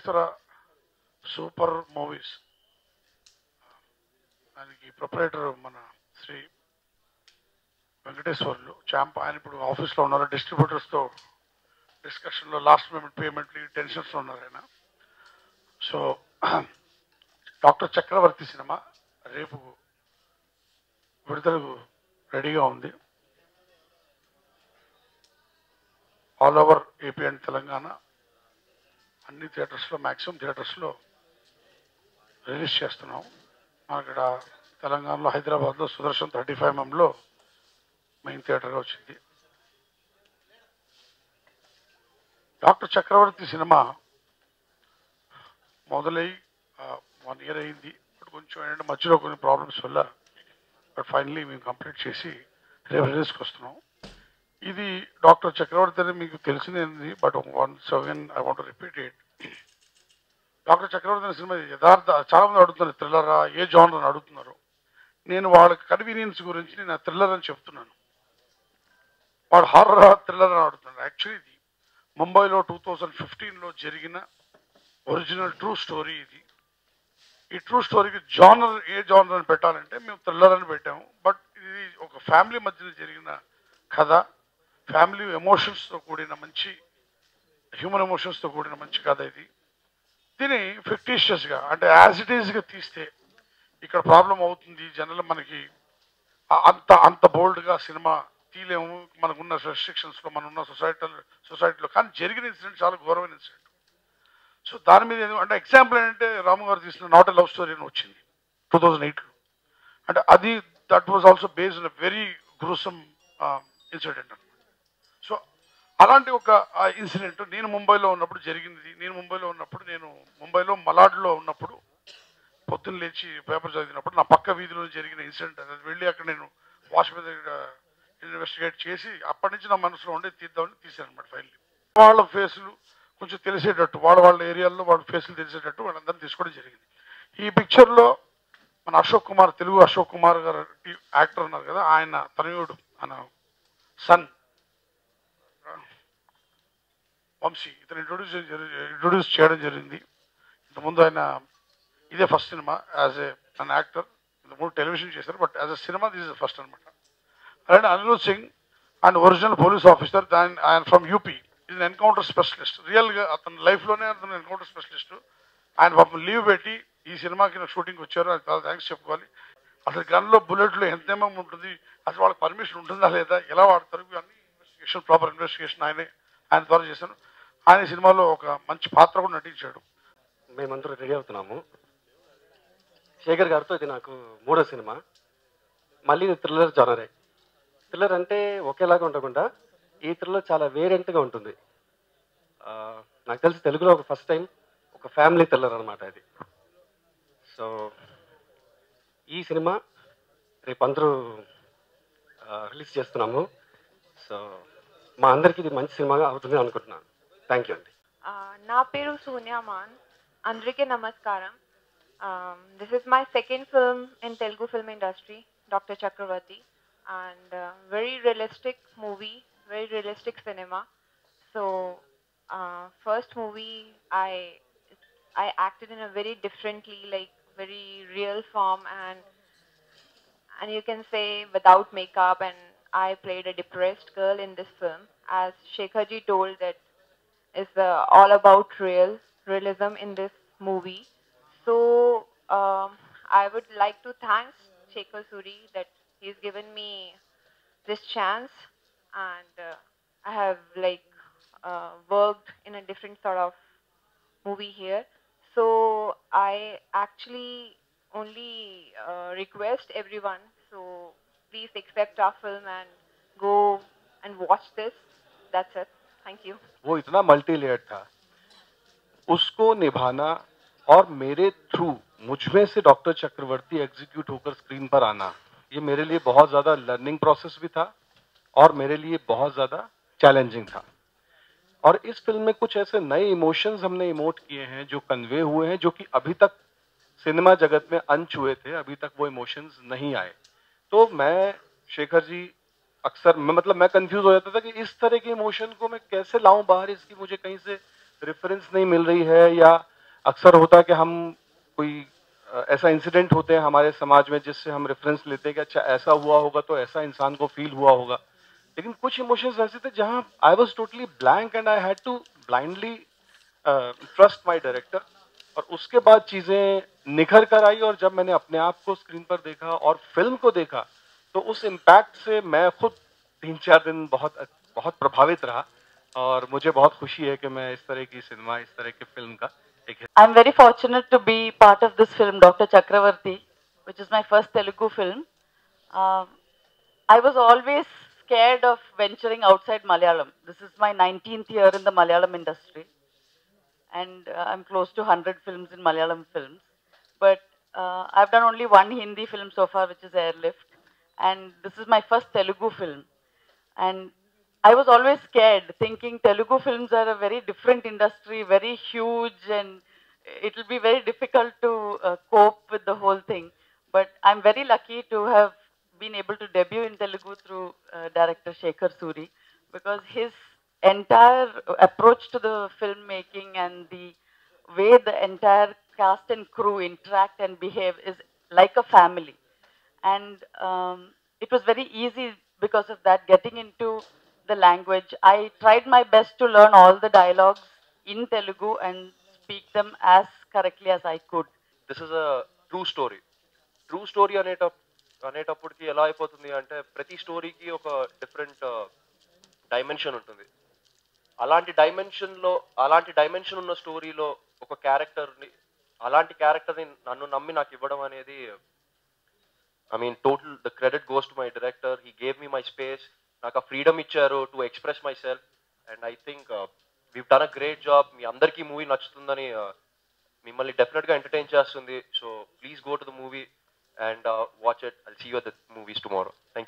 Apsara super movies దానికి proprietor మన Shri Venkateswarlu champ. ఆయన ఇప్పుడు ఆఫీస్లో ఉన్నారు, డిస్ట్రిబ్యూటర్స్తో డిస్కషన్లో, లాస్ట్ మినిట్ పేమెంట్లు టెన్షన్స్లో ఉన్నారు ఆయన. సో డాక్టర్ చక్రవర్తి సినిమా రేపు విడుదలకు రెడీగా ఉంది. All over AP and Telangana అన్ని థియేటర్స్లో, మ్యాక్సిమం థియేటర్స్లో రిలీజ్ చేస్తున్నాం. మన ఇక్కడ తెలంగాణలో హైదరాబాద్లో సుదర్శన్ 35mm మెయిన్ థియేటర్గా వచ్చింది. డాక్టర్ చక్రవర్తి సినిమా మొదలై 1 year అయింది. బట్ కొంచెం ఏంటంటే మధ్యలో కొన్ని ప్రాబ్లమ్స్ వల్ల బట్ ఫైనలీ మేము కంప్లీట్ చేసి రేపు రిలీజ్కి వస్తున్నాం. ఇది డాక్టర్ చక్రవర్తి అని మీకు తెలిసింది, but once again I want repeat it. Doctor Chakravarthi అనే సినిమా యథార్థ, చాలామంది అడుగుతున్నారు థ్రిల్లరా, ఏ జానర్ అని అడుగుతున్నారు. నేను వాళ్ళకి కన్వీనియన్స్ గురించి నేను థ్రిల్లర్ అని చెప్తున్నాను. వాడు హారర్ థ్రిల్లర్ అని అడుగుతున్నారు. యాక్చువల్లీ ఇది ముంబైలో 2015లో జరిగిన ఒరిజినల్ ట్రూ స్టోరీ ఇది. ఈ ట్రూ స్టోరీకి జానర్, ఏ జానర్ అని పెట్టాలంటే మేము థ్రిల్లర్ అని పెట్టాము. బట్ ఇది ఒక ఫ్యామిలీ మధ్యన జరిగిన కథ, ఫ్యామిలీ ఎమోషన్స్తో కూడిన మంచి, హ్యూమన్ ఎమోషన్స్తో కూడిన మంచి కథ ఇది. దీన్ని ఫిక్టీషియస్గా అంటే యాజ్ ఇట్ ఈజ్గా తీస్తే ఇక్కడ ప్రాబ్లం అవుతుంది. జనరల్ మనకి అంత బోల్డ్గా సినిమా తీయలేము, మనకున్న రెస్ట్రిక్షన్స్లో, మనకున్న సొసైటీలో. కానీ జరిగిన ఇన్సిడెంట్ చాలా ఘోరమైన ఇన్సిడెంట్. సో దాని మీద అంటే ఎగ్జాంపుల్ ఏంటంటే రాము గారు తీసిన నాట్ ఎ లవ్ స్టోరీ అని వచ్చింది 2008లో. అంటే అది that was also based on very gruesome incident అనమాట. సో అలాంటి ఒక ఇన్సిడెంట్ నేను ముంబైలో ఉన్నప్పుడు జరిగింది. నేను ముంబైలో మలాడ్లో ఉన్నప్పుడు పొద్దున్న లేచి పేపర్ చదివినప్పుడు నా పక్క వీధిలో జరిగిన ఇన్సిడెంట్. అది వెళ్ళి అక్కడ నేను వాచ్ మీద ఇన్వెస్టిగేట్ చేసి అప్పటి నుంచి నా మనసులో ఉండే తీద్దామని తీశాను అనమాట ఫైల్. వాళ్ళ ఫేసులు కొంచెం తెలిసేటట్టు, వాళ్ళ ఏరియాల్లో వాళ్ళ ఫేసులు తెలిసేటట్టు వాళ్ళందరినీ తీసుకోవడం జరిగింది. ఈ పిక్చర్లో మన అశోక్ కుమార్, తెలుగు అశోక్ కుమార్ గారు యాక్టర్ ఉన్నారు కదా, ఆయన తనయుడు, ఆయన సన్ వంశీ, ఇతను ఇంట్రొడ్యూస్ చేయడం జరిగింది. ఇంతకుముందు ఆయన ఇదే first cinema as an actor. ఇంతకుముందు టెలివిజన్ చేశారు, but as a cinema this is first అనమాట. అలాంటి Anirudh Singh and original police officer, ఆయన ఫ్రమ్ యూపీ, ఇది ఎన్కౌంటర్ స్పెషలిస్ట్. రియల్గా అతని లైఫ్లోనే అతను ఎన్కౌంటర్ స్పెషలిస్ట్. ఆయన పాపం లీవ్ పెట్టి ఈ సినిమాకి షూటింగ్కి వచ్చారు. అది చాలా థ్యాంక్స్ చెప్పుకోవాలి. అసలు గన్లో బుల్లెట్లు ఎంత ఏమేమి ఉంటుంది, అసలు వాళ్ళకి పర్మిషన్ ఉంటుందా లేదా, ఎలా వాడతారు, అన్ని ఇన్వెస్టిగేషన్, ప్రాపర్ ఇన్వెస్టిగేషన్ ఆయన ద్వారా చేశాను. ఆయన సినిమాలో ఒక మంచి పాత్ర కూడా నటించాడు. మేమందరూ రెడీ అవుతున్నాము. శేఖర్ గారితో ఇది నాకు 3వ సినిమా. మళ్ళీ థ్రిల్లర్ జానరే. థ్రిల్లర్ అంటే ఒకేలాగా ఉండకుండా ఈ థ్రిల్లర్ చాలా వేరియంట్గా ఉంటుంది. నాకు తెలిసి తెలుగులో ఒక ఫస్ట్ టైం ఒక ఫ్యామిలీ థ్రిల్లర్ అనమాట ఇది. సో ఈ సినిమా రేపు అందరూ రిలీజ్ చేస్తున్నాము. సో మా అందరికీ ఇది మంచి సినిమాగా అవుతుంది అనుకుంటున్నాను. థ్యాంక్ యూ అండి. నా పేరు సూన్యమాన్. అందరికీ నమస్కారం. This is my second film in Telugu film industry, Dr. Chakravarti, and very realistic movie, very realistic cinema. So first movie I acted in a very differently, like very real form, and you can say without makeup, and I played a depressed girl in this film. As Shekharji told, that is all about realism in this movie. So I would like to thank Shekhar Suri that he's given me this chance, and I have worked in a different sort of movie here. So I actually only request everyone, so please accept our film and go and watch this. That's it. Thank you. वो इतना multi layered था, उसको निभाना और मेरे through मुझमें से doctor चक्रवर्ती execute होकर स्क्रीन पर आना, ये मेरे लिए बहुत ज़्यादा लर्निंग प्रोसेस भी था और मेरे लिए बहुत ज़्यादा चैलेंजिंग था. और इस फिल्म में कुछ ऐसे नए इमोशंस हमने इमोट किए हैं जो कन्वे हुए हैं, जो कि अभी तक सिनेमा जगत में अनछुए थे, अभी तक वो इमोशंस नहीं आए. तो मैं शेखर जी अक्सर मैं कंफ्यूज हो जाता था कि इस तरह के इमोशन को मैं कैसे लाऊं बाहर, इसकी मुझे कहीं से रेफरेंस नहीं मिल रही है, या अक्सर होता है कि हम कोई ऐसा इंसिडेंट होते हैं हमारे समाज में जिससे हम रेफरेंस लेते हैं कि अच्छा ऐसा हुआ होगा तो ऐसा इंसान को फील हुआ होगा, लेकिन कुछ इमोशंस ऐसे थे जहां I was totally blank and I had to blindly trust my director. और उसके बाद चीजें निखर कर आई और जब मैंने अपने आप को स्क्रीन पर देखा और फिल्म को देखा तो उस इम्पैक्ट से मैं खुद 3-4 दिन बहुत बहुत प्रभावित रहा। और मुझे बहुत खुशी है कि मैं इस तरह की सिनेमा, इस तरह की फिल्म का एक I'm very fortunate to be part of this film, Dr. Chakravarti, which is my first Telugu film. Um, I was always scared of venturing outside Malayalam. This is my 19th year in the Malayalam industry, and I'm close to 100 films in Malayalam films. But I've done only one Hindi film so far, which is Airlift, and this is my first Telugu film. And I was always scared, thinking Telugu films are a very different industry, very huge, and it will be very difficult to cope with the whole thing. But I'm very lucky to have been able to debut in Telugu through director Shekhar Suri, because his entire approach to the filmmaking and the way the entire cast and crew interact and behave is like a family. And it was very easy because of that getting into the language. I tried my best to learn all the dialogues in Telugu and speak them as correctly as I could. This is a true story. True story అనేటప్పటికి ఎలా అయిపోతుంది అంటే ప్రతి స్టోరీకి ఒక different dimension ఉంటుంది. అలాంటి dimension ఉన్న స్టోరీలో ఒక క్యారెక్టర్ని, అలాంటి క్యారెక్టర్ని నన్ను నమ్మి నాకు ఇవ్వడం అనేది, I mean total the credit goes to my director. He gave me my space, నాకు ఆ ఫ్రీడమ్ ఇచ్చారు to express my self. And I think we've done a great job. మీ అందరికీ మూవీ నచ్చుతుందని, మిమ్మల్ని డెఫినెట్గా ఎంటర్టైన్ చేస్తుంది. So please go to the movie and watch it. I'll see you at the movies tomorrow. Thank you.